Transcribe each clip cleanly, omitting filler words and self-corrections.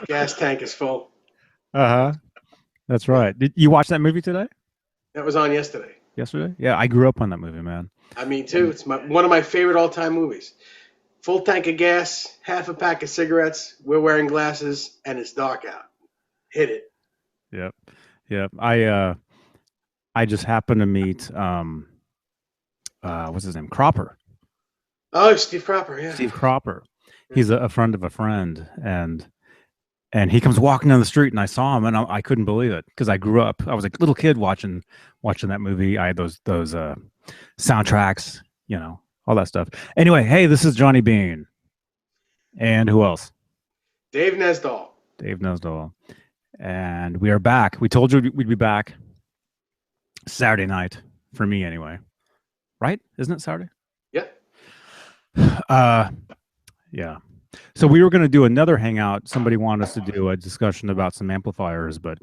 Gas tank is full. Uh-huh. That's Yeah, right. Did you watch that movie today? that was on yesterday. Yesterday? Yeah, I grew up on that movie, man. I mean, too. And It's one of my favorite all-time movies. Full tank of gas, half a pack of cigarettes. We're wearing glasses, and it's dark out. Hit it. yep. Yep. I just happened to meet what's his name? Cropper. Oh, Steve Cropper. Yeah. Steve Cropper. He's a friend of a friend, and he comes walking down the street, and I saw him, and I couldn't believe it because I grew up. I was a little kid watching that movie. I had those soundtracks, all that stuff. Anyway, hey, this is Johnny Bean, and who else? Dave Nesdall. Dave Nesdall, and we are back. We told you we'd be back Saturday night for me, anyway. Right? Isn't it Saturday? Yeah. Uh, yeah. So we were going to do another hangout. Somebody wanted us to do a discussion about some amplifiers, but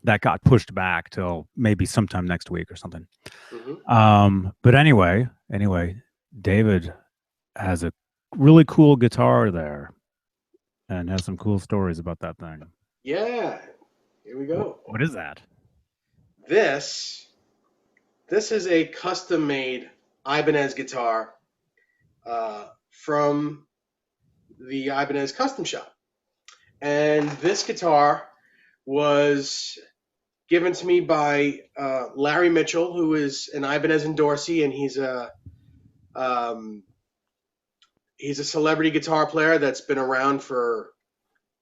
that got pushed back till maybe sometime next week or something. Mm-hmm. But anyway, David has a really cool guitar there and has some cool stories about that thing. Yeah. Here we go. What is that? This this is a custom-made Ibanez guitar from the Ibanez Custom Shop, and this guitar was given to me by Larry Mitchell, who is an Ibanez endorsee, and um, he's a celebrity guitar player that's been around for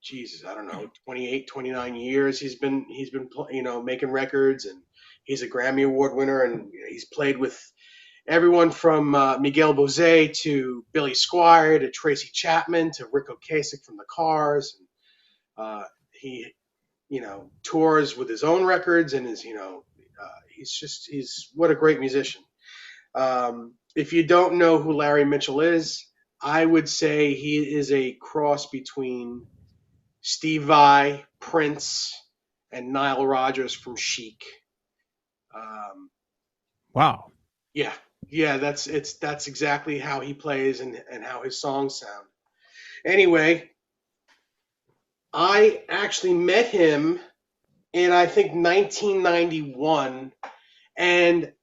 Jesus, I don't know, 28, 29 years. He's been making records, and he's a Grammy Award winner, and he's played with everyone from Miguel Bosé to Billy Squier to Tracy Chapman to Rick Ocasek from the Cars. He tours with his own records, and he's what a great musician. If you don't know who Larry Mitchell is, I would say he is a cross between Steve Vai, Prince, and Nile Rodgers from Chic. Um, Wow. yeah, yeah, that's exactly how he plays and how his songs sound. Anyway, I actually met him in I think 1991, and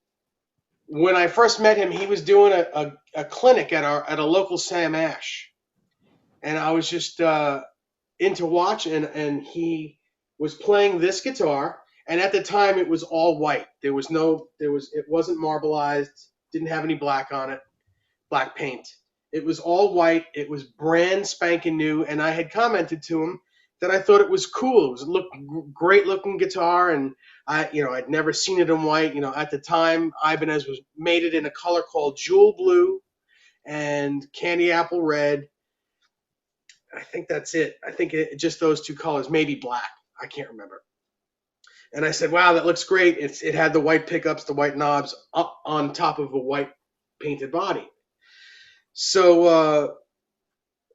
when I first met him, he was doing a clinic at a local Sam Ash, and I was just into watching, and he was playing this guitar, and at the time it was all white. It wasn't marbleized, didn't have any black on it, black paint. It was all white. It was brand spanking new, and I had commented to him that I thought it was cool. It was great looking guitar, and I'd never seen it in white. At the time, Ibanez was made it in a color called Jewel Blue and Candy Apple Red. I think that's it. I think just those two colors, maybe black. I can't remember. And I said, "Wow, that looks great." It had the white pickups, the white knobs up on top of a white painted body. So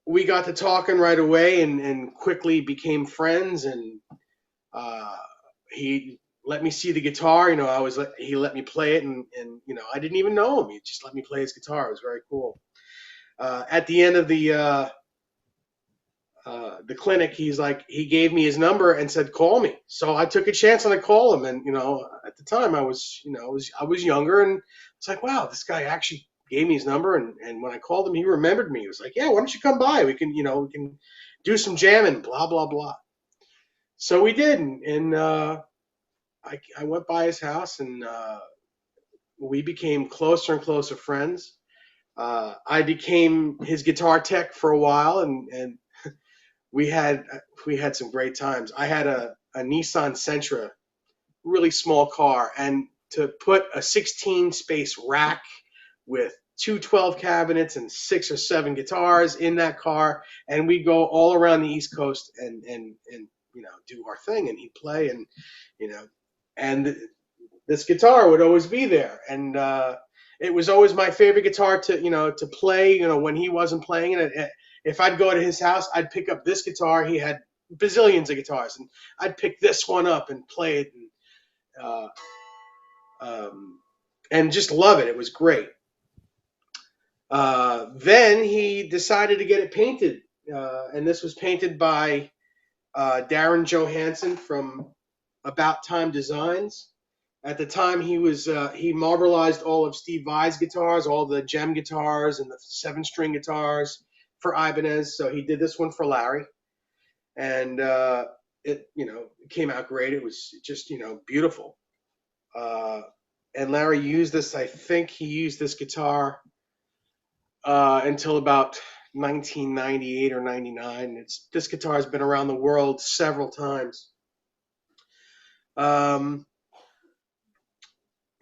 we got to talking right away, and quickly became friends. And uh, he let me see the guitar. He let me play it, and I didn't even know him. He just let me play his guitar. It was very cool. At the end of the clinic, he gave me his number and said, "Call me." So I took a chance and I called him. And at the time I was younger, and it's like, wow, this guy actually gave me his number. And when I called him, he remembered me. He was like, "Yeah, why don't you come by? We can do some jamming, blah blah blah." So we did, and I went by his house, and we became closer and closer friends. I became his guitar tech for a while, and we had we had some great times. I had a Nissan Sentra, really small car, and to put a 16 space rack with two 12 cabinets and 6 or 7 guitars in that car, and we'd go all around the East Coast and do our thing, and he'd play, and you know and this guitar would always be there, and it was always my favorite guitar to play. When he wasn't playing it, if I'd go to his house, I'd pick up this guitar. He had bazillions of guitars, and I'd pick this one up and play it, uh, um, and just love it. It was great. Then he decided to get it painted, and this was painted by Darren Johansson from About Time Designs. At the time, he marbleized all of Steve Vai's guitars, all the gem guitars and the 7-string guitars for Ibanez. So he did this one for Larry, and it came out great. It was just beautiful. And Larry used this. I think he used this guitar until about 1998 or 99. This guitar has been around the world several times.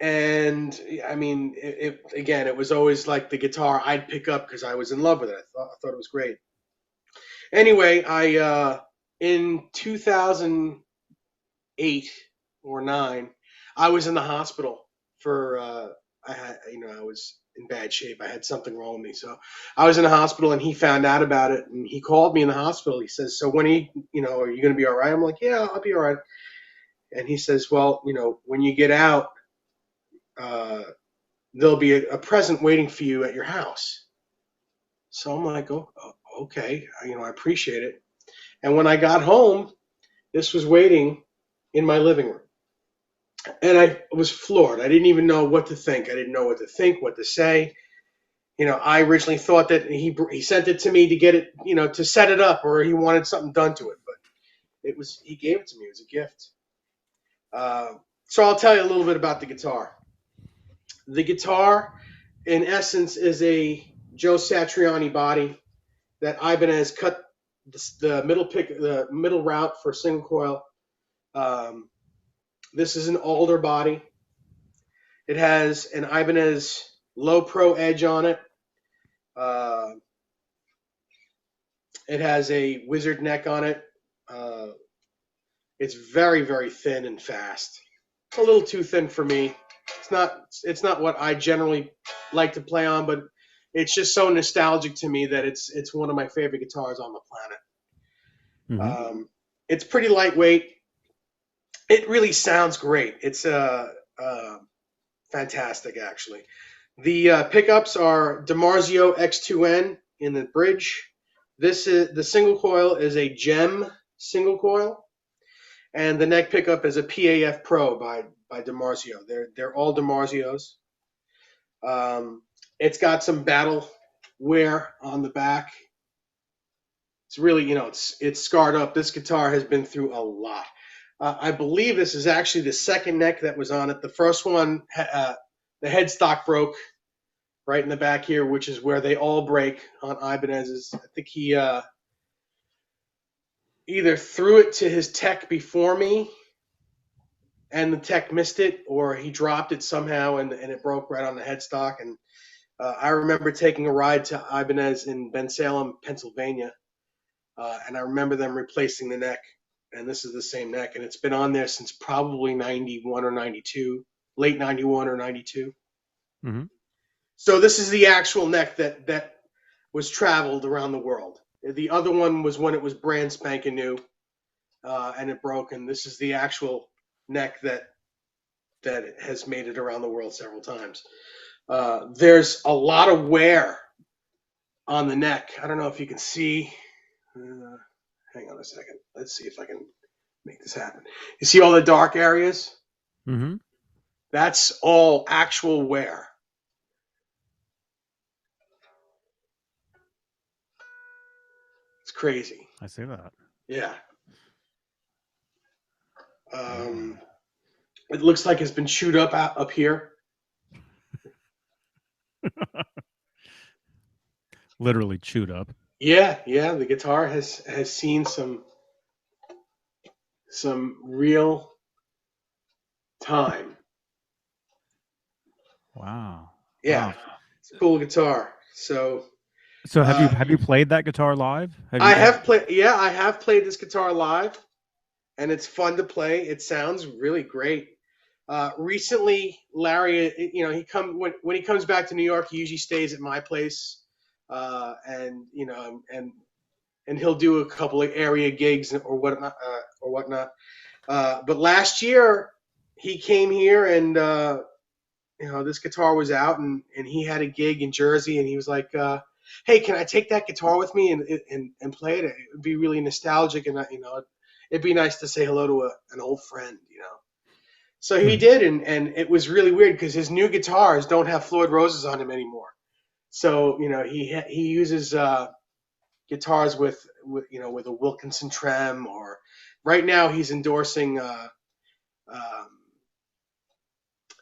And I mean, it was always like the guitar I'd pick up because I was in love with it. I thought it was great. Anyway, in 2008 or 9, I was in the hospital for I was in bad shape. I had something wrong with me, so I was in the hospital, and he found out about it, and he called me in the hospital. He says, "So when are you going to be all right?" I'm like, "Yeah, I'll be all right." And he says, "Well, when you get out, there'll be a present waiting for you at your house." So I'm like, "Oh, okay, I appreciate it." And when I got home, this was waiting in my living room. And I was floored. I didn't even know what to think. I didn't know what to think, what to say. I originally thought that he sent it to me to get it, to set it up, or he wanted something done to it. But he gave it to me. It was a gift. So I'll tell you a little bit about the guitar. The guitar, in essence, is a Joe Satriani body that Ibanez cut the middle route for single coil. This is an alder body. It has an Ibanez low pro edge on it. It has a wizard neck on it. It's very, very thin and fast. A little too thin for me. It's not what I generally like to play on, but it's just so nostalgic to me that it's one of my favorite guitars on the planet. Mm-hmm. It's pretty lightweight. It really sounds great. It's fantastic, actually. The pickups are DiMarzio X2N in the bridge. The single coil is a gem single coil, and the neck pickup is a PAF Pro by DiMarzio. They're all DiMarzios. It's got some battle wear on the back. It's really, it's scarred up. This guitar has been through a lot. I believe this is actually the second neck that was on it. The first one, the headstock broke right in the back here, which is where they all break on Ibanez's. I think he either threw it to his tech before me and the tech missed it, or he dropped it somehow and it broke right on the headstock. And I remember taking a ride to Ibanez in Bensalem, Pennsylvania, and I remember them replacing the neck. And this is the same neck, and it's been on there since probably 91 or 92, late 91 or 92. Mm-hmm. So this is the actual neck that was traveled around the world. The other one was when it was brand spanking new, and it broke, and this is the actual neck that has made it around the world several times. There's a lot of wear on the neck. I don't know if you can see. Hang on a second. Let's see if I can make this happen. You see all the dark areas? Mm-hmm. That's all actual wear. It's crazy. I see that. Yeah. It looks like it's been chewed up here. Literally chewed up. Yeah. The guitar has seen some real time. Wow. Yeah. Wow. It's a cool guitar. So have you played that guitar live? I have played this guitar live, and it's fun to play. It sounds really great. Recently, Larry, when he comes back to New York, he usually stays at my place, and he'll do a couple of area gigs or whatnot. But last year, he came here, and this guitar was out, and he had a gig in Jersey, and he was like, hey, can I take that guitar with me and play it? It would be really nostalgic, and it'd be nice to say hello to an old friend, you know. So he Hmm. did, and it was really weird because his new guitars don't have Floyd Roses on them anymore. So he uses guitars with a Wilkinson trem, or right now he's endorsing um,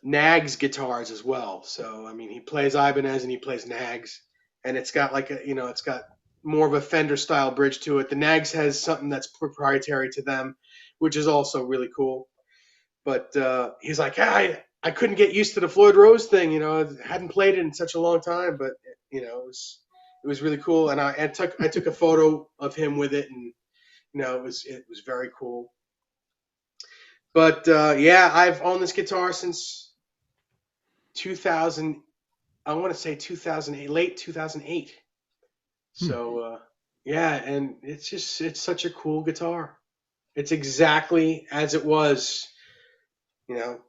Nags guitars as well. So I mean, he plays Ibanez and he plays Nags, and it's got it's got more of a Fender style bridge to it. The Nags has something that's proprietary to them, which is also really cool. But he's like, I couldn't get used to the Floyd Rose thing. I hadn't played it in such a long time, but it was really cool. And I took a photo of him with it, and it was very cool. But yeah, I've owned this guitar since 2000. I want to say 2008, late 2008. Hmm. So yeah, and it's such a cool guitar. It's exactly as it was,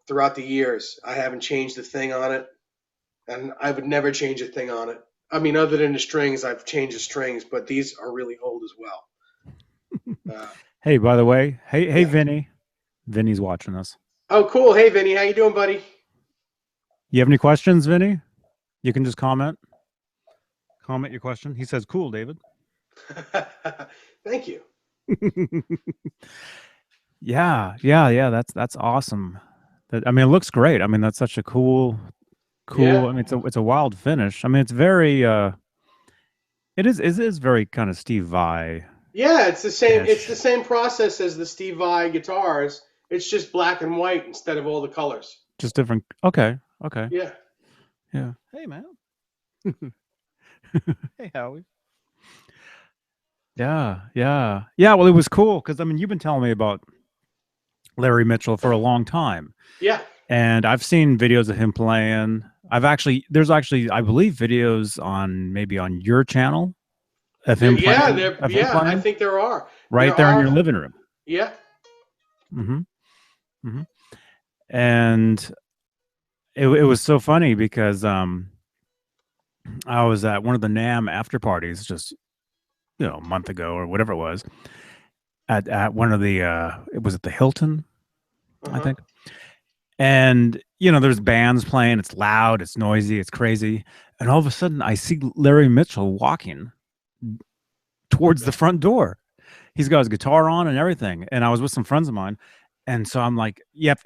throughout the years. I haven't changed a thing on it, and I would never change a thing on it. I mean, other than the strings, I've changed the strings, but these are really old as well. Uh, Hey, by the way, hey, yeah. Vinny. Vinny's watching us. Oh, cool. Hey, Vinny, how you doing, buddy? You have any questions, Vinny? You can just comment your question. He says, "Cool, David." Thank you. Yeah. That's awesome. I mean, it looks great. I mean, that's such a cool. Yeah. I mean, it's a wild finish. I mean, it's very. It is very kind of Steve Vai Yeah, it's the same. It's ish. the same process as the Steve Vai guitars. It's just black and white instead of all the colors. Just different. Okay. Okay. Yeah. Yeah. Hey, man. Hey, Howie. Yeah. Well, it was cool because I mean, you've been telling me about Larry Mitchell for a long time, Yeah. and I've seen videos of him playing. There's actually, I believe, videos on maybe on your channel of There, him yeah. playing, There. Yeah. I think there are. There right there in are. your living room. Yeah. Hmm. Hmm. And it was so funny because I was at one of the NAM after parties just a month ago or whatever it was at one of the it was at the Hilton, Uh I huh. think. And there's bands playing, it's loud, it's noisy, it's crazy, and all of a sudden I see Larry Mitchell walking towards the front door. He's got his guitar on and everything, and I was with some friends of mine, and so I'm like, you had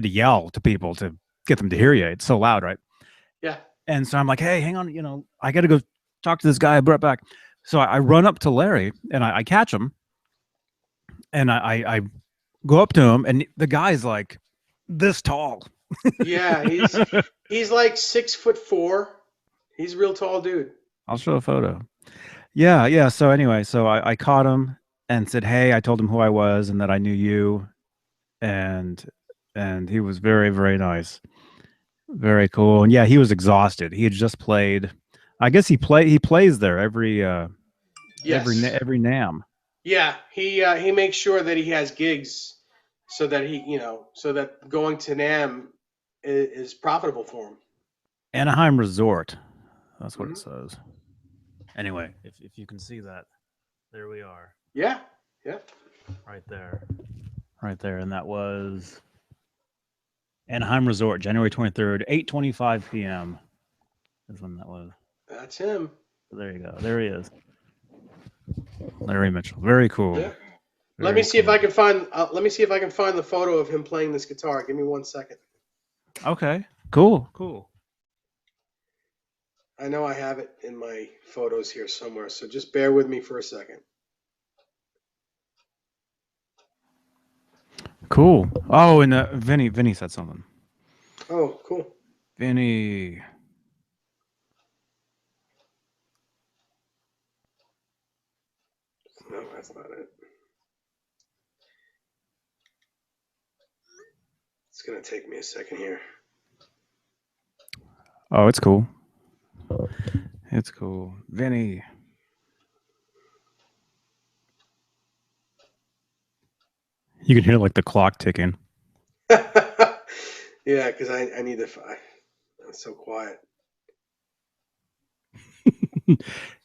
to yell to people to get them to hear you, it's so loud, right? Yeah. And so I'm like, hey, hang on, I gotta go talk to this guy. I'll be right back. So I run up to Larry and I catch him, and I go up to him, and the guy's like this tall. Yeah. He's like 6'4". He's a real tall dude. I'll show a photo. Yeah. So anyway, so I caught him and said, hey, I told him who I was and that I knew you, and he was very, very nice, very cool. And yeah, he was exhausted. He had just played. I guess he plays there Yes. every NAM. Yeah. He makes sure that he has gigs, so that so that going to Nam is profitable for him. Anaheim Resort. That's what it Hmm. says. Anyway, if you can see that, there we are, Yeah. Yeah. right there, and that was Anaheim Resort, January 23rd, 8:25 p.m. is when that was. That's him. So there you go. There he is, Larry Mitchell. Very cool. Yeah. Let me Very see if I cool. can find. Let me see if I can find the photo of him playing this guitar. Give me 1 second. Okay. Cool. I know I have it in my photos here somewhere, so just bear with me for a second. Cool. Oh, and Vinny said something. Oh, cool. Vinny. No, that's not it. It's gonna take me a second here. Oh, it's cool. It's cool. Vinny. You can hear like the clock ticking. Yeah, because I need to. It's so quiet.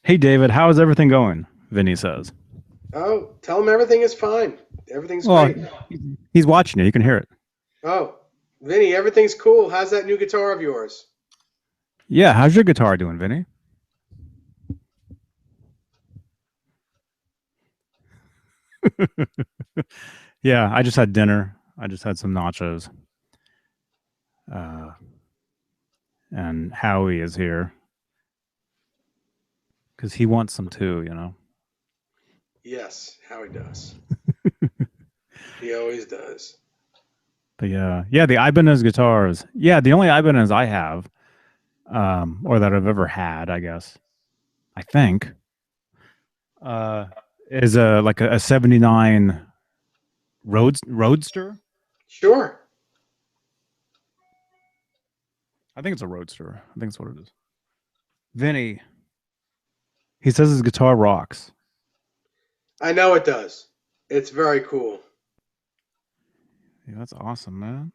Hey, David, how is everything going? Vinny says. Oh, tell him everything is fine. Everything's Well, great. he's watching you. You can hear it. Oh, Vinny, everything's cool. How's that new guitar of yours? Yeah, how's your guitar doing, Vinny? Yeah, I just had dinner. I just had some nachos. Uh, and Howie is here because he wants some too, you know. Yes, how he does. He always does. But yeah, the Ibanez guitars. Yeah, the only Ibanez I have, or that I've ever had, I guess, I think, uh, is a '79 Roadster. Sure. I think it's a Roadster. I think that's what it is. Vinny, he says his guitar rocks. I know it does. It's very cool. Yeah, that's awesome, man.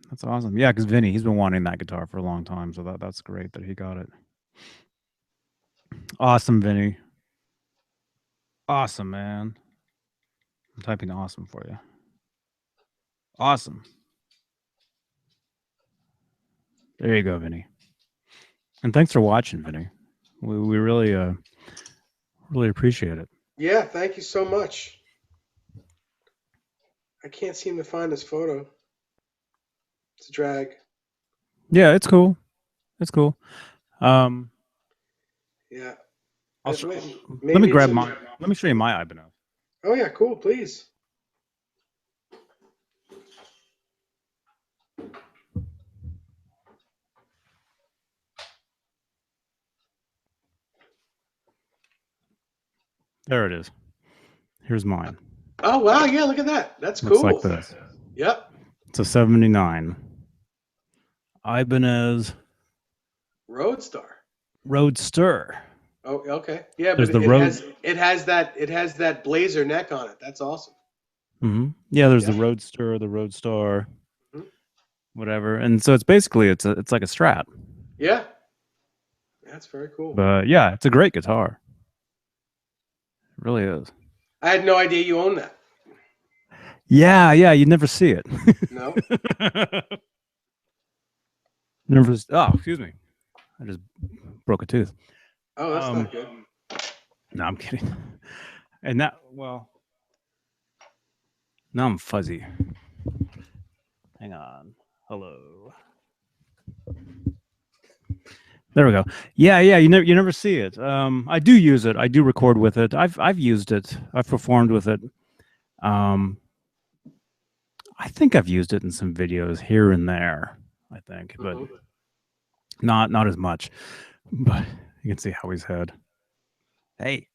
That's awesome. Yeah, because Vinny, he's been wanting that guitar for a long time, so that's great that he got it. Awesome, Vinny. Awesome, man. I'm typing awesome for you. Awesome. There you go, Vinny. And thanks for watching, Vinny. We really appreciate it. Yeah, thank you so much. I can't seem to find this photo. It's a drag. Yeah, it's cool. It's cool. Um, Yeah. I'll It sh- let me maybe it's grab a. mine. Let me show you my Ibanez. Oh yeah, cool. Please. There it is. Here's mine. Oh wow, yeah, look at that. That's Looks like cool. this. Yep. It's a '79 Ibanez Roadstar. Roadster. Oh, okay. Yeah, There's but the it has that blazer neck on it. That's awesome. Yeah, there's Yeah. the Roadster, the Roadstar, Mhm. whatever. And so it's basically it's like a Strat. Yeah. That's very cool. But yeah, it's a great guitar. It really is. I had no idea you owned that. Yeah, you never see it. No. Never. Oh, excuse me. I just broke a tooth. Oh, that's Um, not good. No, I'm kidding. And that, well, now I'm fuzzy. Hang on. Hello. There we go. Yeah. You never see it. I do use it. I do record with it. I've used it. I've performed with it. Um, I think I've used it in some videos here and there. I think, but not as much. But you can see how he's head. Hey,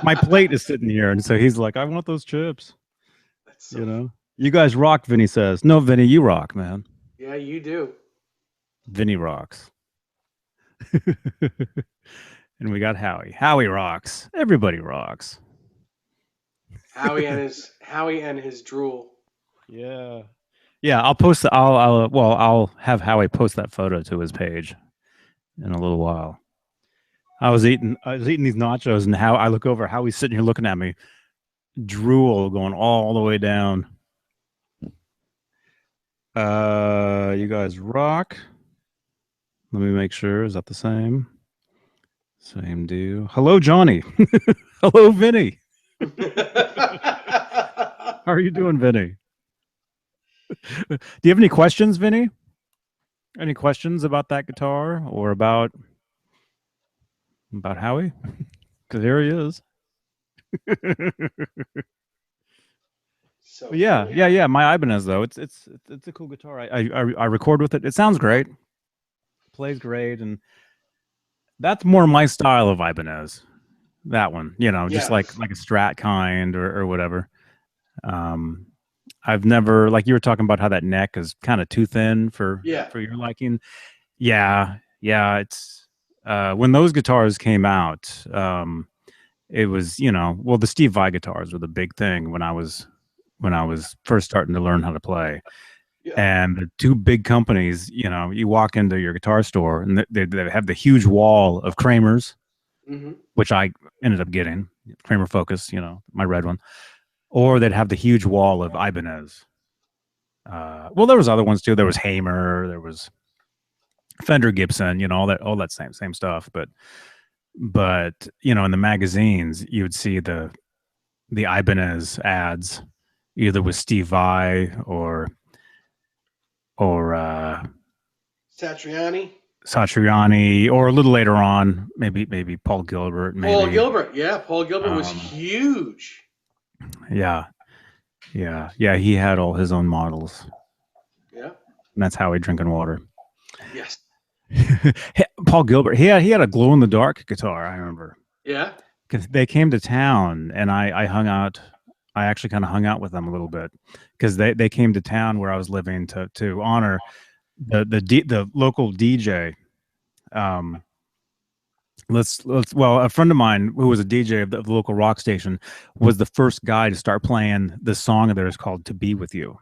my plate is sitting here, and so he's like, "I want those chips." That's so You know, you guys rock. Vinny says, "No, Vinny, you rock, man. Yeah, you do. Vinny rocks." And we got Howie. Howie rocks. Everybody rocks. Howie and his drool. Yeah. Yeah, I'll post the, I'll have Howie post that photo to his page in a little while. I was eating these nachos, and how I look over, Howie's sitting here looking at me, drool going all the way down. You guys rock. Let me make sure. Is that the same? Same deal. Hello, Johnny. Hello, Vinny. How are you doing, Vinny? Do you have any questions, Vinny? Any questions about that guitar or about Howie? Because here he is. So Yeah. My Ibanez though, it's a cool guitar. I record with it. It sounds great, plays great, and that's more my style of Ibanez. That one, just Yeah. like a Strat kind or whatever. Um, I've never, like you were talking about how that neck is kind of too thin for Yeah. your liking. Yeah. It's when those guitars came out, it was well, the Steve Vai guitars were the big thing when I was first starting to learn how to play. Yeah. And the two big companies, you walk into your guitar store and they have the huge wall of Kramer's, Hmm. which I ended up getting, Kramer Focus, my red one, or they'd have the huge wall of Ibanez. Well, there was other ones too. There was Hamer, there was Fender Gibson, all that same stuff. But in the magazines, you would see the Ibanez ads, either with Steve Vai or Satriani. Satriani, or a little later on, maybe Paul Gilbert, Paul maybe. Gilbert. Yeah, Paul Gilbert was Um, huge. yeah, yeah. He had all his own models, Yeah. and that's how he drinking water. Yes. Paul Gilbert, he had a glow in the dark guitar. I remember Yeah. because they came to town, and I hung out. I actually kind of hung out with them a little bit because they came to town where I was living to honor the local DJ. Um, well, a friend of mine who was a DJ of the local rock station was the first guy to start playing this song of theirs called "To Be With You,"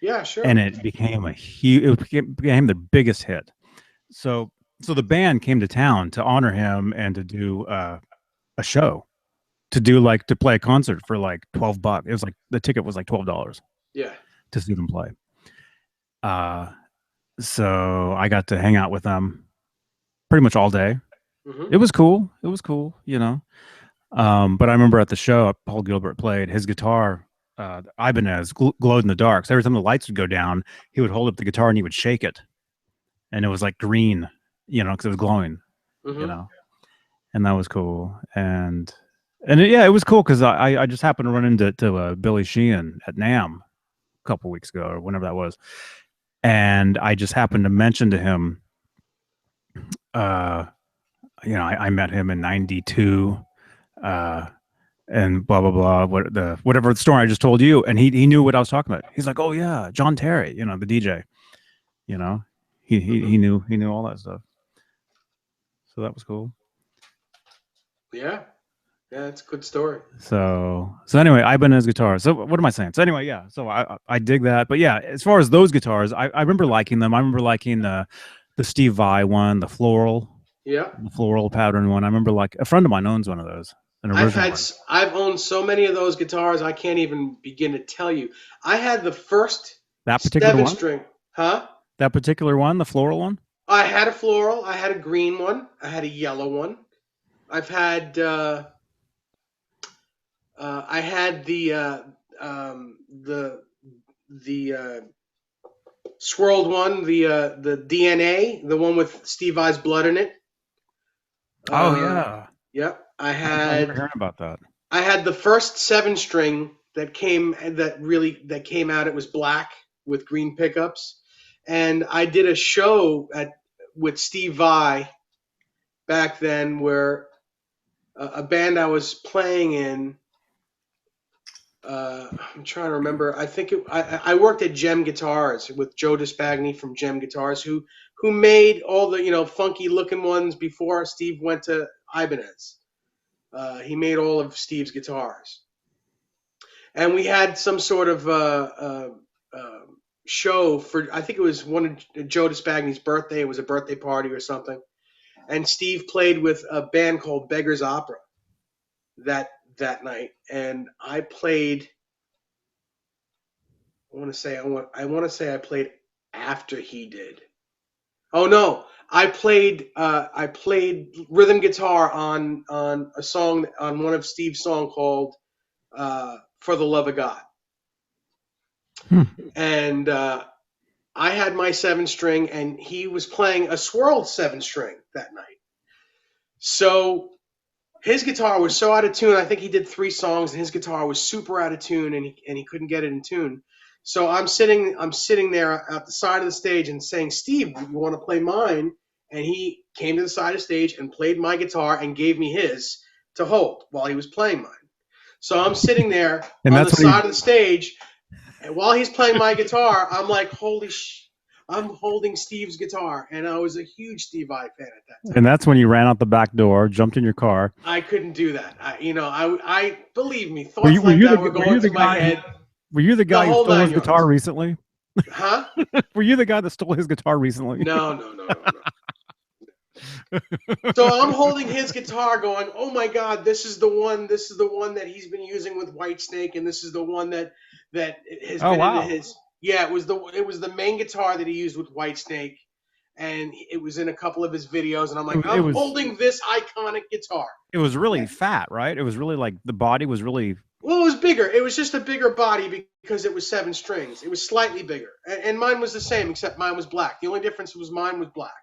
Yeah. and Sure. it became it became the biggest hit. So the band came to town to honor him and to do a show, to play a concert for like $12. It was like the ticket was like $12 Yeah. to see them play. Uh, so I got to hang out with them pretty much all day. Hmm. It was cool. It was cool. But I remember at the show, Paul Gilbert played his guitar. Ibanez glowed in the dark. So every time the lights would go down, he would hold up the guitar and he would shake it, and it was like green, because it was glowing, you Hmm. know, and that was cool. And it was cool because I just happened to run into Billy Sheehan at NAMM a couple weeks ago or whenever that was, and I just happened to mention to him, uh, I met him in '92. Uh, and blah blah blah. Whatever the story I just told you, and he knew what I was talking about. He's like, "Oh yeah, John Terry, the DJ. You know, he he Hmm. he knew he knew all that stuff. So that was cool. Yeah. Yeah. It's a good story. So anyway, Ibanez guitars. So what am I saying? So anyway, yeah. So I dig that, but yeah, as far as those guitars, I remember liking them. I remember liking the Steve Vai one, Yeah. the floral pattern one. I remember like a friend of mine owns one of those, an original one. I've owned so many of those guitars I can't even begin to tell you. I had the first That particular seven one, string. Huh? the floral one. I had a floral. I had a green one. I had a yellow one. I've had I had the swirled one, the DNA, the one with Steve Vai's blood in it. Oh Uh, yeah, yep. I remember hearing about that. I had the first 7 string that came out. It was black with green pickups, and I did a show with Steve Vai back then where a band I was playing in. I'm trying to remember. I worked at Gem Guitars with Joe Dispagni from Gem Guitars, who made all the funky looking ones before Steve went to Ibanez. He made all of Steve's guitars, and we had some sort of uh, show for. I think it was one of Joe Dispagni's birthday. It was a birthday party or something, and Steve played with a band called Beggars Opera that that night, and I played. I want to say I played after he did. Oh no, I played rhythm guitar on a song on one of Steve's song called "For the Love of God," Hmm. and I had my 7 string, and he was playing a swirled 7 string that night. So his guitar was so out of tune. I think he did 3 songs, and his guitar was super out of tune, and he couldn't get it in tune. So I'm sitting there at the side of the stage and saying, "Steve, you want to play mine?" And he came to the side of the stage and played my guitar and gave me his to hold while he was playing mine. So I'm sitting there And on the that's what he. side of the stage, and while he's playing my guitar, I'm like, "Holy sh!" I'm holding Steve's guitar, and I was a huge Steve Vai fan at that time. And that's when you ran out the back door, jumped in your car. I couldn't do that. I believe me, Were thoughts you were like you that were the were you going the through my guy who head were you the the guy who whole stole nine his guitar yards. recently? Huh? Were you the guy that stole his guitar recently? No, no, no, no, no. So I'm holding his guitar going, "Oh my God, this is the one. This is the one that he's been using with Whitesnake, and this is the one that has Oh been into wow. his." Yeah, it was the main guitar that he used with Whitesnake, and it was in a couple of his videos. And I'm like, It I'm was holding this iconic guitar. really fat, right? It was really like the body was really. Well, it was bigger. It was just a bigger body because it was 7 strings. It was slightly bigger, and mine was the same, except mine was black. The only difference was mine was black.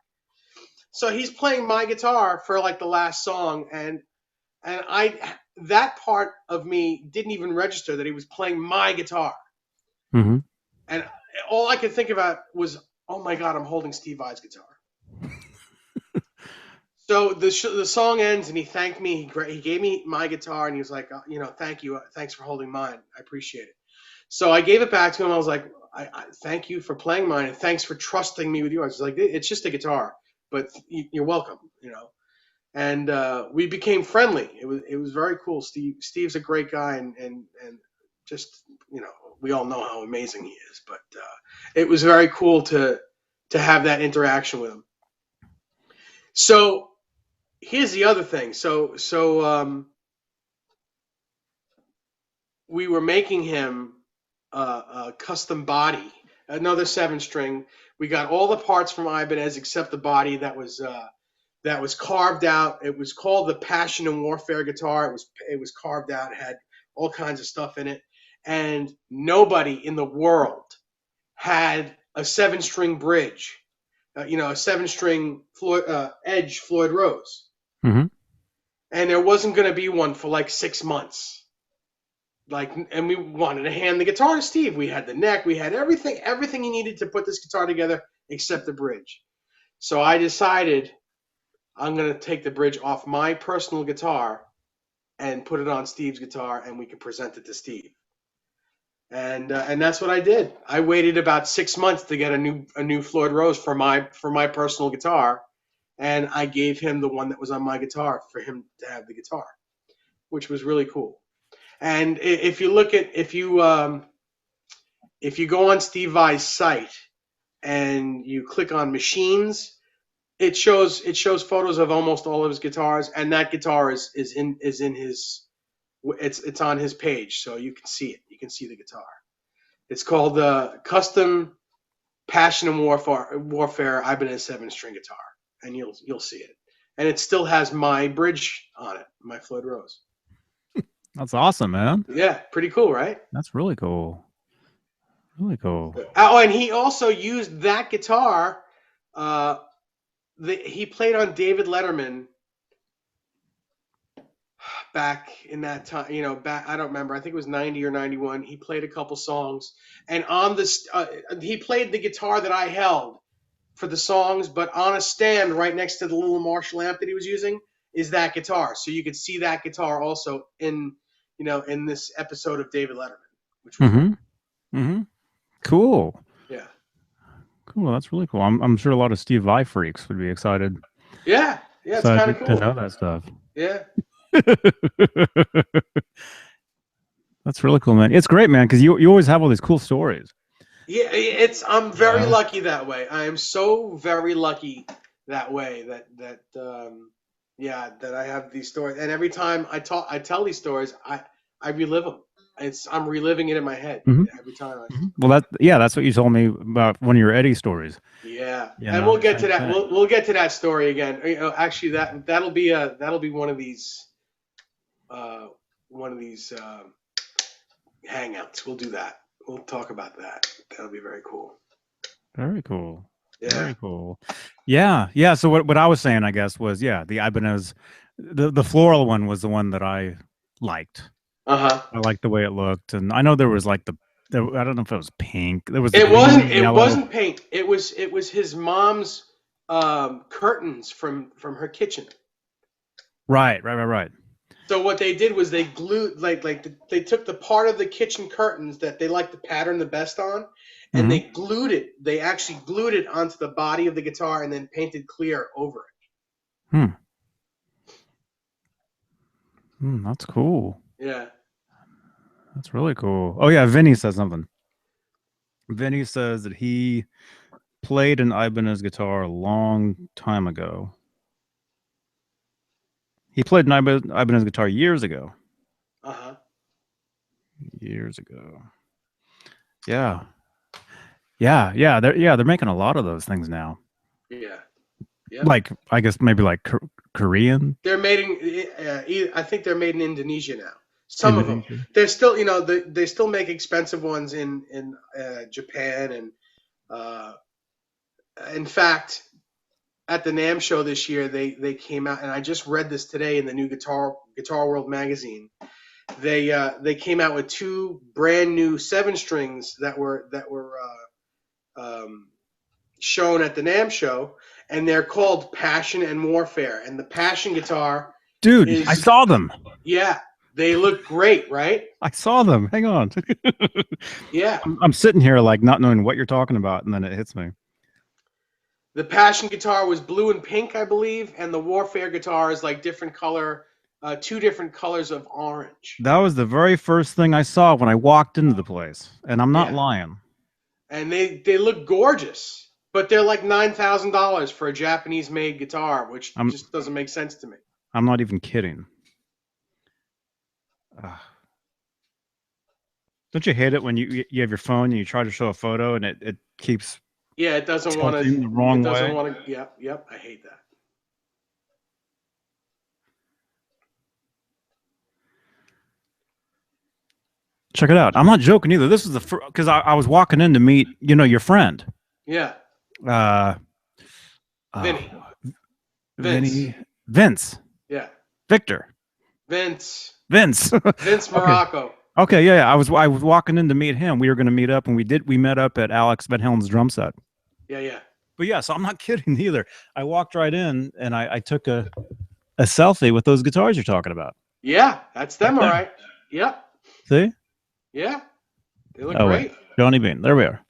So he's playing my guitar for like the last song, and I that part of me didn't even register that he was playing my guitar, Hmm. and all I could think about was, oh my God, I'm holding Steve Vai's guitar. So the song ends, and he thanked me. He gave me my guitar, and he was like, thank you, thanks for holding mine. I appreciate it. So I gave it back to him. I was like, I thank you for playing mine, and thanks for trusting me with yours. I was like, it's just a guitar, but you're welcome. And we became friendly. It was very cool. Steve's a great guy, and just we all know how amazing he is. But it was very cool to have that interaction with him. So here's the other thing. So we were making him a custom body, another 7 string. We got all the parts from Ibanez except the body that was carved out. It was called the Passion and Warfare guitar. It was carved out. It had all kinds of stuff in it, and nobody in the world had a 7 string bridge. A 7 string Edge Floyd Rose, Hmm. and there wasn't going to be one for like 6 months. And we wanted to hand the guitar to Steve. We had the neck, we had everything he needed to put this guitar together except the bridge. So I decided I'm going to take the bridge off my personal guitar and put it on Steve's guitar, and we could present it to Steve. And that's what I did. I waited about 6 months to get a new Floyd Rose for my personal guitar, and I gave him the one that was on my guitar for him to have the guitar, which was really cool. And if you go on Steve Vai's site and you click on machines, it shows photos of almost all of his guitars, and that guitar is in his it's on his page, so you can see it. You can see the guitar. It's called the Custom Passion and Warfare Ibanez 7 string guitar, and you'll see it. And it still has my bridge on it, my Floyd Rose. That's awesome, man. Yeah, pretty cool, right? That's really cool. Really cool. Oh, and he also used that guitar. Uh, he played on David Letterman back in that time. Back I don't remember. I think it was 90 or 91. He played a couple songs, and on this, he played the guitar that I held for the songs, but on a stand right next to the little Marshall amp that he was using is that guitar. So you could see that guitar also in this episode of David Letterman, which was Hmm. Hmm. Cool. yeah, Cool. That's really cool. I'm sure a lot of Steve Vai freaks would be excited. yeah, yeah. It's kind of Excited to cool. know that stuff. Yeah. That's really cool, man. It's great, man, because you always have all these cool stories. Yeah, I'm very lucky that way. I am so very lucky that way that I have these stories, and every time I tell these stories, I relive them. I'm reliving it in my head every time. Well, that's what you told me about one of your Eddie stories. Yeah, and we'll get to that. We'll get to that story again. Actually, that'll be one of these hangouts. We'll do that. We'll talk about that. That'll be very cool. Very cool. Yeah. Very cool. Yeah. Yeah. So what I was saying, I guess, was the Ibanez, the floral one was the one that I liked. Uh-huh. I liked the way it looked, and I know there was like I don't know if it was pink. There was It green, wasn't. It yellow. wasn't paint. It was his mom's curtains from her kitchen. Right. So what they did was they glued they took the part of the kitchen curtains that they like to pattern the best on, and they glued it. They actually glued it onto the body of the guitar and then painted clear over it. That's cool. Yeah. That's really cool. Oh yeah, Vinny says something. Vinny says that he played an Ibanez guitar a long time ago. He played an Ibanez guitar years ago. Uh-huh. Years ago. Yeah. Yeah, they're making a lot of those things now. Yeah. Yep. Like, I guess maybe like Korean, They're made in, I think they're made in Indonesia now. Some of them. Indonesia. They're still, they still make expensive ones in Japan, and uh, in fact, at the NAMM show this year, they came out, and I just read this today in the new Guitar World magazine. They came out with two brand new 7 strings that were shown at the NAMM show, and they're called Passion and Warfare. And the Passion guitar Dude, I is, saw them. yeah, they look great, right? I saw them. Hang on. Yeah. I'm sitting here like not knowing what you're talking about, and then it hits me. The Passion guitar was blue and pink, I believe, and the Warfare guitar is like different color, 2 different colors of orange. That was the very first thing I saw when I walked into the place, and I'm not Yeah, lying. and they look gorgeous, but they're like $9,000 for a Japanese-made guitar, which I'm just doesn't make sense to me. I'm not even kidding. Ugh. Don't you hate it when you have your phone and you try to show a photo and it keeps Yeah, it doesn't want to. tilting the It wrong doesn't way? want to. Yep, yep. I hate that. Check it out. I'm not joking either. This is the first because I was walking in to meet your friend, Yeah, uh, Vinny, Vince. Vinny, Vince, Yeah, Victor, Vince. Vince. Vince Okay. Morocco. Okay, yeah. I was walking in to meet him. We were going to meet up, and we met up at Alex Van Halen's drum set. Yeah, yeah, But yeah, so I'm not kidding either. I walked right in and I took a selfie with those guitars you're talking about. yeah. That's Right them, all there. right. Yep. See? Yeah, they look Oh wait, great. Johnny Bean. There we are.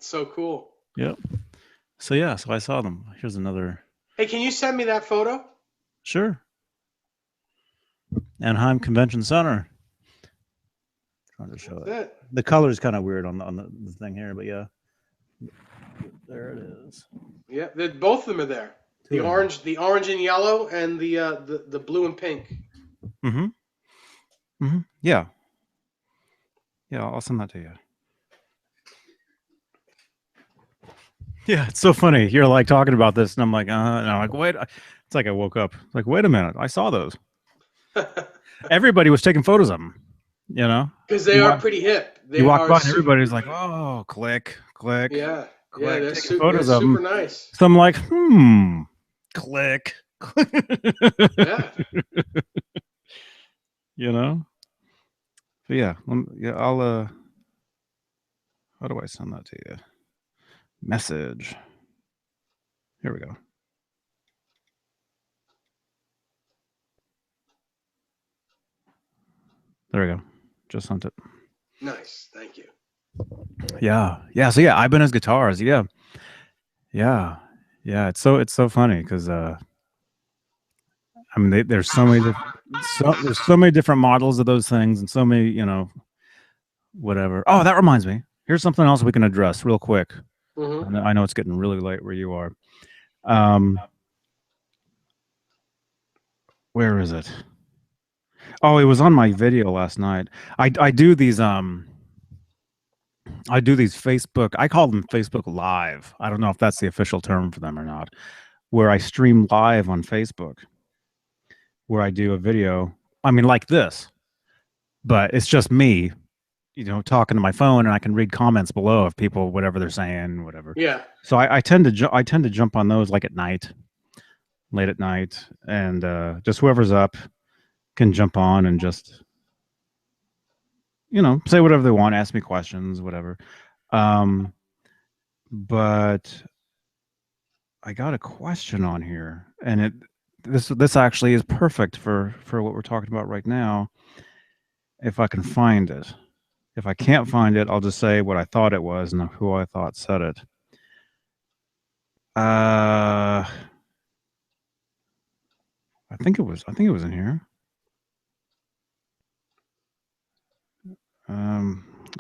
So cool. Yep. So yeah, so I saw them. Here's another. Hey, can you send me that photo? Sure. Anaheim Convention Center. Trying to show That's it. it. The color is kind of weird on the thing here, but yeah, there it is. Yeah, both of them are there. Two of them. The orange and yellow, and the blue and pink. Mm-hmm. Mm-hmm. Yeah. Yeah, I'll send that to you. Yeah, it's so funny. You're like talking about this, and I'm like, and I'm like, wait. It's like I woke up. Like, wait a minute, I saw those. Everybody was taking photos of them. You know, Because they you are walk, pretty hip. you They walk are by, and everybody's like, oh, click, click, yeah, yeah. click, They're taking they're photos of super them. nice. So I'm like, click. Yeah. You know. But yeah, yeah. I'll. How do I send that to you? Message. Here we go. There we go. Just sent it. Nice. Thank you. Yeah, yeah. So yeah, Ibanez guitars. Yeah, yeah, yeah. It's so funny because I mean there's so many there's so many different models of those things and so many whatever. Oh, that reminds me. Here's something else we can address real quick. Mm-hmm. I know it's getting really late where you are. Um, where is it? Oh, it was on my video last night. I do these Facebook. I call them Facebook Live. I don't know if that's the official term for them or not. Where I stream live on Facebook, where I do a video. I mean, like this, but it's just me, talking to my phone, and I can read comments below of people, whatever they're saying, whatever. Yeah. So I tend to jump on those like at night, late at night, and just whoever's up can jump on and just say whatever they want, ask me questions, whatever. But I got a question on here, and this actually is perfect for what we're talking about right now. If I can find it. If I can't find it, I'll just say what I thought it was and who I thought said it. I think it was in here.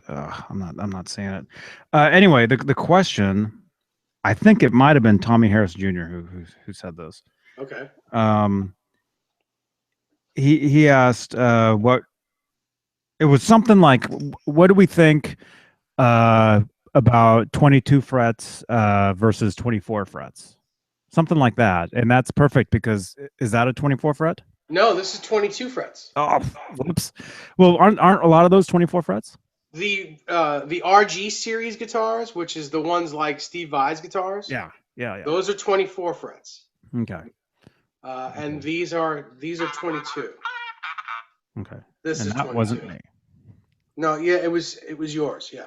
I'm not saying it. Anyway, the question, I think it might have been Tommy Harris Jr. Who said this. Okay. Um, he asked what it was something like, what do we think uh, about 22 frets versus 24 frets? Something like that, and that's perfect because is that a 24 fret? No, this is 22 frets. Oh, whoops. Well, aren't a lot of those 24 frets? The RG series guitars, which is the ones like Steve Vai's guitars, Yeah, yeah, yeah. those are 24 frets. Okay. And these are 22. Okay. This And is that 22. wasn't me. No, yeah, it was yours. Yeah,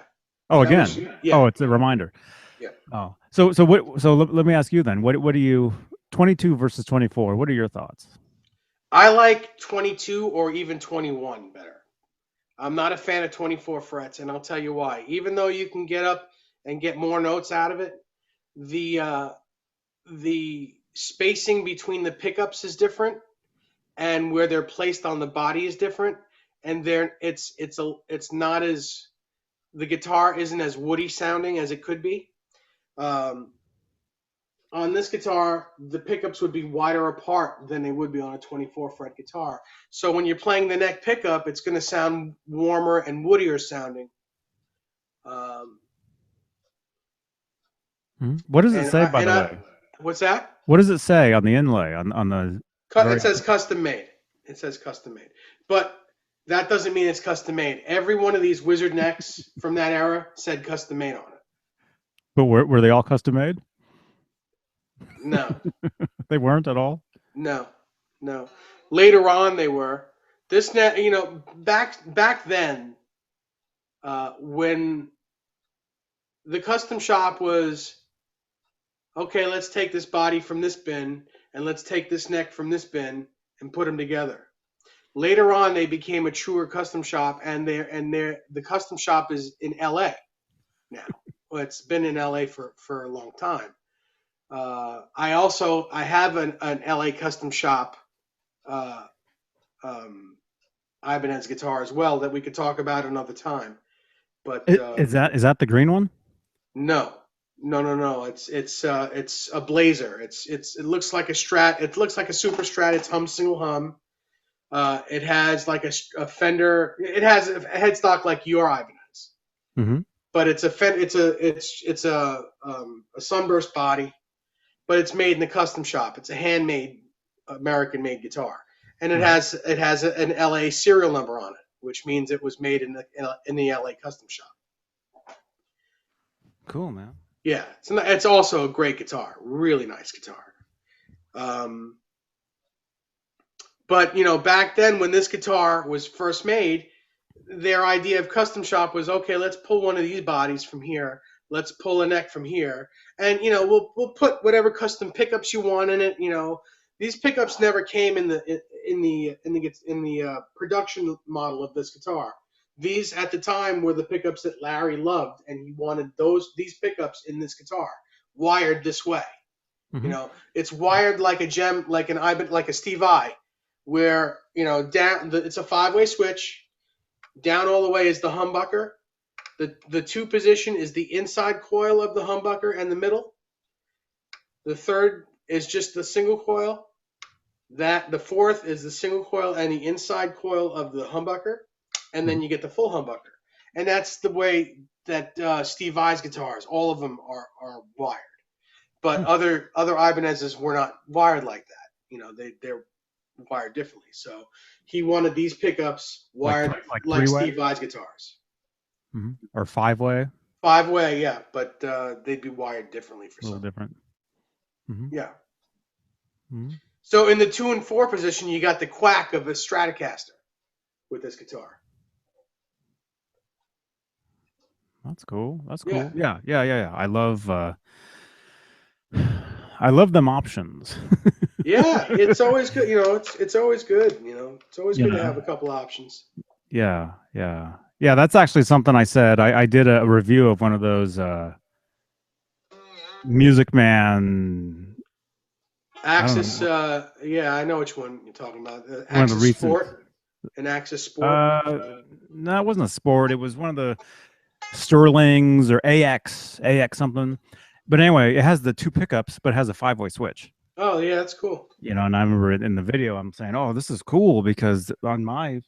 Oh, that was again. yeah, Oh, it's a reminder. yeah. Oh, so what? So let me ask you then. What do you 22 versus 24? What are your thoughts? I like 22 or even 21 better. I'm not a fan of 24 frets, and I'll tell you why. Even though you can get up and get more notes out of it, the the spacing between the pickups is different, and where they're placed on the body is different, and it's not as the guitar isn't as woody sounding as it could be. Um, on this guitar, the pickups would be wider apart than they would be on a 24 fret guitar. So when you're playing the neck pickup, it's going to sound warmer and woodier sounding. Um, What does it and say, I, by and the I, way? what's that? What does it say on the inlay on the It very? says custom made. It says custom made, but that doesn't mean it's custom made. Every one of these wizard necks from that era said custom made on it. But were they all custom made? No, They weren't at all. no, no. Later on, they were. This net, back then, when the custom shop was okay, let's take this body from this bin and let's take this neck from this bin and put them together. Later on, they became a truer custom shop, and the custom shop is in L.A. now. Well, it's been in L.A. for a long time. I have an L.A. custom shop, uh, um, Ibanez guitar as well that we could talk about another time. But Is that the green one? no, no, no, no. It's a Blazer. It looks like a Strat. It looks like a Super Strat. It's hum single hum. It has like a fender. It has a headstock like your Ibanez, Mm-hmm. but it's a sunburst body, but it's made in the custom shop. It's a handmade American-made guitar, and it Right. has an LA serial number on it, which means it was made in the LA custom shop. Cool, man. Yeah, it's also a great guitar, really nice guitar. Um, but back then when this guitar was first made, their idea of custom shop was okay. Let's pull one of these bodies from here. Let's pull a neck from here, and we'll put whatever custom pickups you want in it. These pickups never came in the production model of this guitar. These at the time were the pickups that Larry loved, and he wanted these pickups in this guitar, wired this way. Mm-hmm. It's wired like a gem, like like a Steve I, where down. It's a 5-way switch. Down all the way is the humbucker. The two position is the inside coil of the humbucker and the middle. The third is just the single coil. The fourth is the single coil and the inside coil of the humbucker, and then you get the full humbucker. And that's the way that Steve Vai's guitars, all of them are wired. But other Ibanez's were not wired like that. They're wired differently. So he wanted these pickups wired like three-way? Steve Vai's guitars. Mm-hmm. Or 5-way? 5-way, yeah, but they'd be wired differently for A little some. different. Mm-hmm. Yeah. Mm-hmm. So in the 2 and 4 position, you got the quack of a Stratocaster with this guitar. That's cool. That's cool. Yeah. Yeah. I love them options. Yeah, it's always good. It's always good. It's always good to Yeah. have a couple options. Yeah. That's actually something I said. I did a review of one of those Music Man. Axis, yeah, I know which one you're talking about. One of the Axis recent, Sport. An Axis Sport? No, it wasn't a Sport. It was one of the Sterlings or AX something. But anyway, it has the two pickups, but it has a 5-way switch. Oh yeah, that's cool. And I remember in the video, I'm saying, "Oh, this is cool," because on my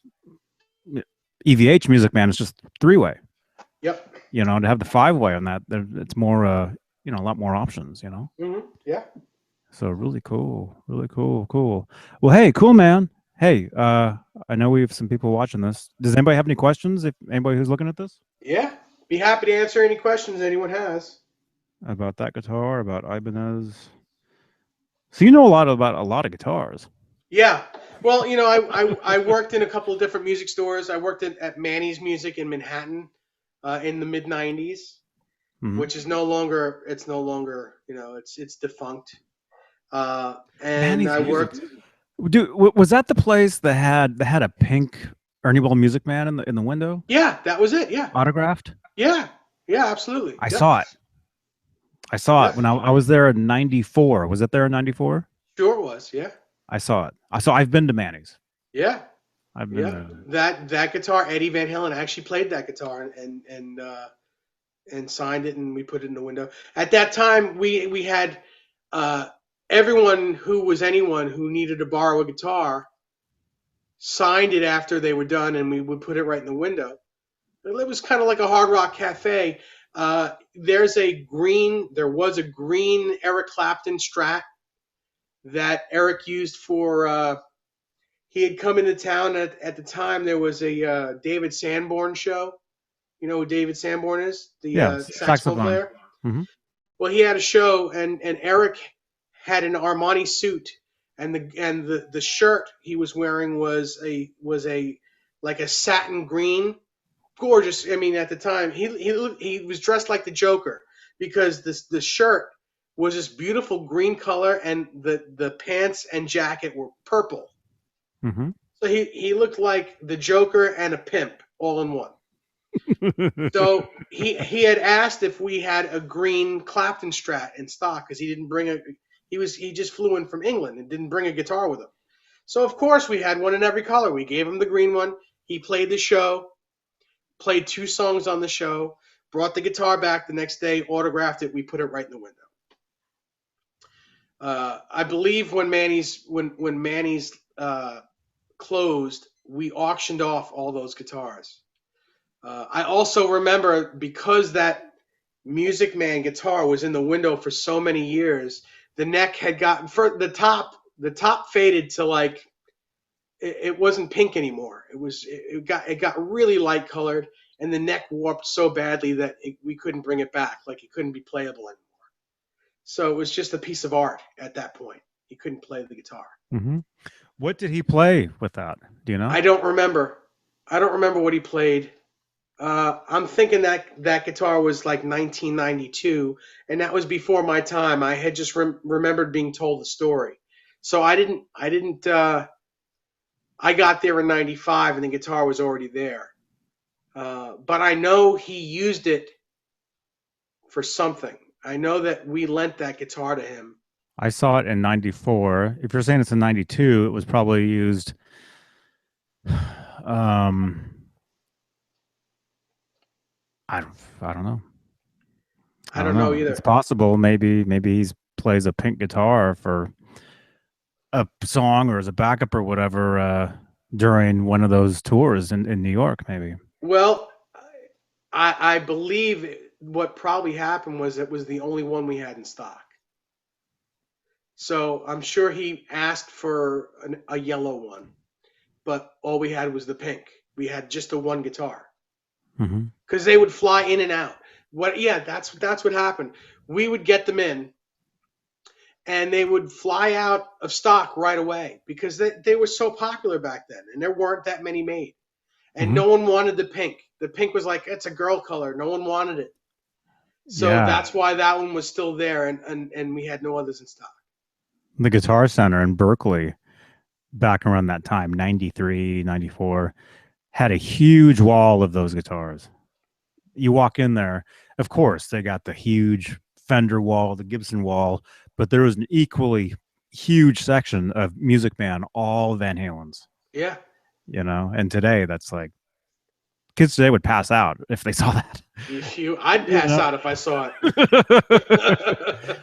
EVH Music Man, it's just 3-way. Yep. To have the 5-way on that, it's more, a lot more options. Mm-hmm. Yeah. So really cool, cool. Well, hey, cool, man. Hey, I know we have some people watching this. Does anybody have any questions? If anybody who's looking at this, Yeah. Be happy to answer any questions anyone has. about that guitar, about Ibanez. So you know about a lot of guitars. Yeah. Well, I worked in a couple of different music stores. I worked at Manny's Music in Manhattan in the mid '90s, which is no longer. It's no longer. It's defunct. And Manny's I Music. worked. Dude, was that the place that had a pink Ernie Ball Music Man in the window? Yeah, that was it. Yeah. Autographed. Yeah. Yeah. Absolutely. I Yep. saw it. I saw it Yep. when I was there in '94. Was it there in '94? Sure it was. Yeah. I saw it. I've been to Manny's. Yeah. I've been Yeah. there. That guitar, Eddie Van Halen actually played that guitar and signed it, and we put it in the window. At that time, we had everyone who was anyone who needed to borrow a guitar signed it after they were done, and we would put it right in the window. It was kind of like a Hard Rock Cafe. There was a green Eric Clapton Strat that Eric used for. He had come into town at the time. There was a David Sanborn show. You know who David Sanborn is? The saxophone player. Mm-hmm. Well, he had a show, and Eric had an Armani suit, and the shirt he was wearing was a like a satin green, gorgeous. I mean, at the time he was dressed like the Joker because the shirt was this beautiful green color, and the pants and jacket were purple. Mm-hmm. So he looked like the Joker and a pimp all in one. So he had asked if we had a green Clapton Strat in stock because he didn't bring he just flew in from England and didn't bring a guitar with him. So of course we had one in every color. We gave him the green one. He played the show, played 2 songs on the show, brought the guitar back the next day, autographed it. We put it right in the window. I believe when Manny's closed, we auctioned off all those guitars. I also remember because that Music Man guitar was in the window for so many years, the neck had gotten for the top faded to like it wasn't pink anymore. It got really light colored, and the neck warped so badly that we couldn't bring it back. Like it couldn't be playable anymore. So it was just a piece of art at that point. He couldn't play the guitar. Mm-hmm. What did he play with that? Do you know? I don't remember. What he played. I'm thinking that guitar was like 1992, and that was before my time. I had just remembered being told the story, so I didn't. I got there in '95, and the guitar was already there. But I know he used it for something. I know that we lent that guitar to him. I saw it in '94. If you're saying it's in '92, it was probably used. I don't know. I don't know either. It's possible. Maybe he plays a pink guitar for a song or as a backup or whatever during one of those tours in New York. Maybe. Well, I believe what probably happened was it was the only one we had in stock. So I'm sure he asked for a yellow one, but all we had was the pink. We had just the one guitar. Because they would fly in and out. That's what happened. We would get them in, and they would fly out of stock right away because they were so popular back then, and there weren't that many made, and no one wanted the pink. The pink was like it's a girl color. No one wanted it, so that's why that one was still there, and we had no others in stock. The Guitar Center in Berkeley, back around that time, 93, 94. Had a huge wall of those guitars. You walk in there, of course, they got the huge Fender wall, the Gibson wall, but there was an equally huge section of Music Man, all Van Halen's. Yeah. you know. And today, that's like kids today would pass out if they saw that. I'd You pass know? out if I saw it.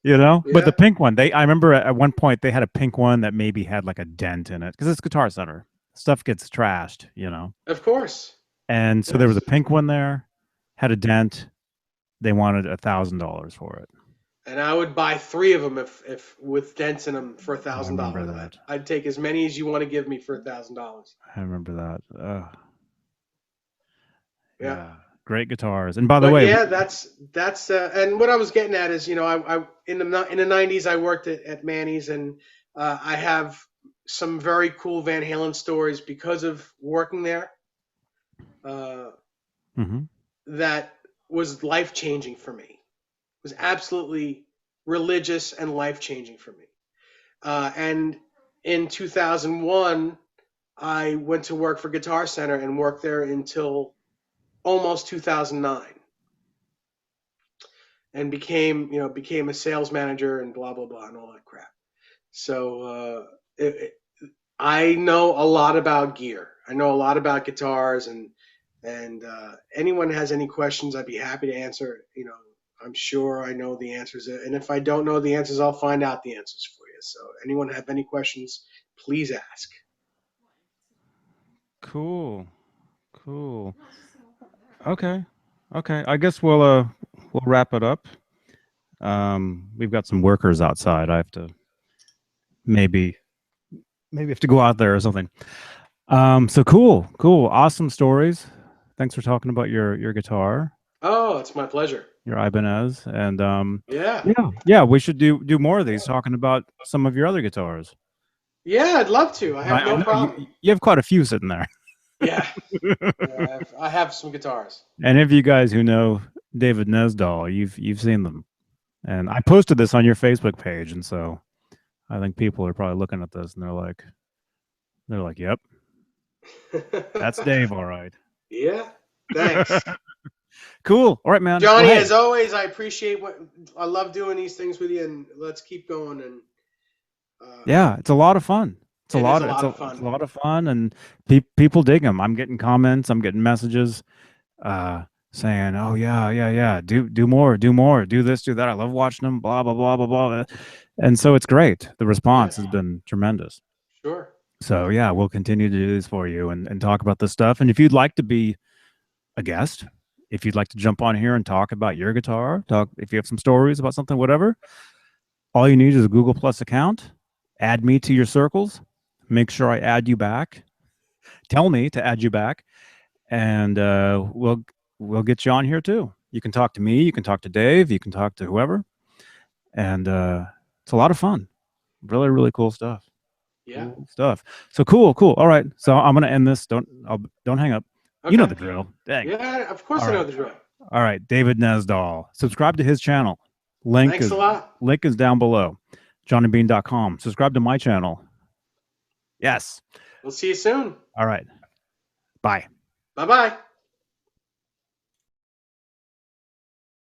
You know, but the Yeah, pink one, I remember at one point they had a pink one that maybe had like a dent in it because it's Guitar Center. Stuff gets trashed, you know. of course. And so there was a Yes. pink one there, had a dent. They wanted $1,000 for it. And I would buy 3 of them if with dents in them for a I thousand remember dollars. that. I'd take as many as you want to give me for $1,000. I remember that. Yeah. Yeah, great guitars. And by the But way, yeah, that's and what I was getting at is, I in the '90s I worked at Manny's, and I have some very cool Van Halen stories because of working there. Uh, mm-hmm. that was life changing for me. It was absolutely religious and life changing for me. And in 2001, I went to work for Guitar Center and worked there until almost 2009, and became a sales manager and blah blah blah and all that crap. So I know a lot about gear. I know a lot about guitars, and anyone has any questions, I'd be happy to answer. I'm sure I know the answers, and if I don't know the answers, I'll find out the answers for you. So anyone have any questions, please ask. Cool. Cool. Okay. Okay. I guess we'll wrap it up. We've got some workers outside. I have to maybe have to go out there or something. So cool, cool, awesome stories. Thanks for talking about your guitar, Oh, it's my pleasure. your Ibanez, and Yeah. yeah, we should do more of these talking about some of your other guitars. Yeah, I'd love to. I have I no know problem. you have quite a few sitting there. Yeah, I have some guitars. And if you guys who know David Nesdall, you've seen them. And I posted this on your Facebook page, and so I think people are probably looking at this and they're like, "Yep, that's Dave, all right." Yeah, thanks. Cool. All right, man. Well, Johnny, hey, as always, I appreciate I love doing these things with you, and let's keep going. And yeah, it's a lot of fun. it is a lot of It's a fun. lot of fun, and people dig them. I'm getting comments. I'm getting messages saying, "Oh yeah, yeah, yeah. Do more, do more, do this, do that. I love watching them." Blah blah blah blah blah. And so it's great. The response Yeah, has been tremendous. sure. So yeah, we'll continue to do this for you and talk about this stuff. And if you'd like to be a guest, if you'd like to jump on here and talk about your guitar, talk if you have some stories about something, whatever, all you need is a Google Plus account. Add me to your circles. Make sure I add you back. Tell me to add you back, and we'll get you on here too. You can talk to me. You can talk to Dave. You can talk to whoever, and it's a lot of fun. Really, really cool stuff. Yeah. Cool stuff. So cool, cool. All right. So I'm gonna end this. Don't hang up. You know Okay. the drill. Dang. Yeah, of course All I know right. the drill. All right. David Nesdall. Subscribe to his channel. Thanks a lot. Link is down below. JohnnyBean.com. Subscribe to my channel. Yes. We'll see you soon. All right. Bye. Bye bye.